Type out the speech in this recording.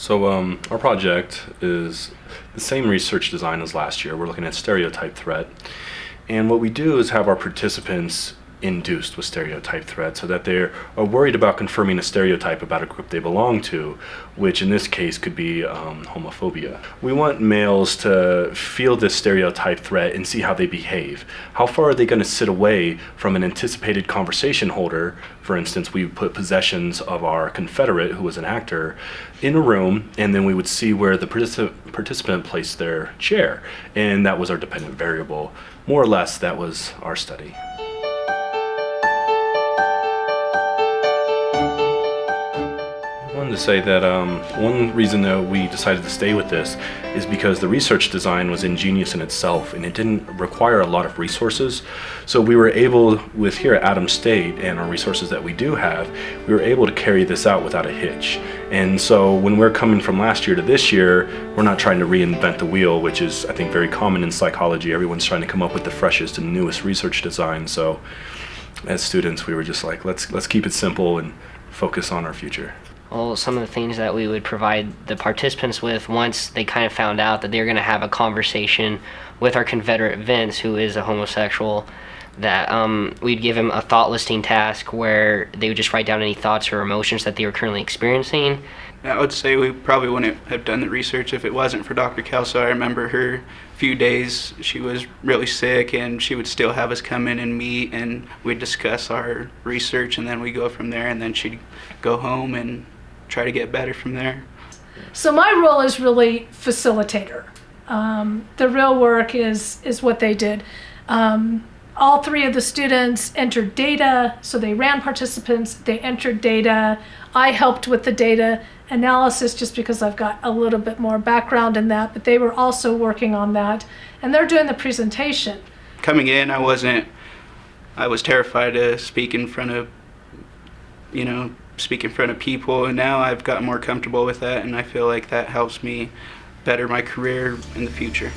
Our project is the same research design as last year. We're looking at stereotype threat. And what we do is have our participants induced with stereotype threat so that they are worried about confirming a stereotype about a group they belong to, which in this case could be homophobia. We want males to feel this stereotype threat and see how they behave. How far are they going to sit away from an anticipated conversation holder? For instance, we put possessions of our Confederate, who was an actor, in a room, and then we would see where the participant placed their chair, and that was our dependent variable. More or less, that was our study. I wanted to say that one reason that we decided to stay with this is because the research design was ingenious in itself and it didn't require a lot of resources. So we were able, with here at Adams State and our resources that we do have, we were able to carry this out without a hitch. And so when we're coming from last year to this year, we're not trying to reinvent the wheel, which is, I think, very common in psychology. Everyone's trying to come up with the freshest and newest research design. So as students, we were just like, let's keep it simple and focus on our future. Well, some of the things that we would provide the participants with once they kind of found out that they were going to have a conversation with our Confederate Vince, who is a homosexual, that we'd give him a thought listing task where they would just write down any thoughts or emotions that they were currently experiencing. I would say we probably wouldn't have done the research if it wasn't for Dr. Kelso. I remember her few days, she was really sick, and she would still have us come in and meet, and we'd discuss our research, and then we'd go from there, and then she'd go home and try to get better from there. So my role is really facilitator. The real work is what they did. All three of the students entered data, so they ran participants, they entered data. I helped with the data analysis just because I've got a little bit more background in that, but they were also working on that, and they're doing the presentation. Coming in, I was terrified to speak in front of, people, and now I've gotten more comfortable with that, and I feel like that helps me better my career in the future.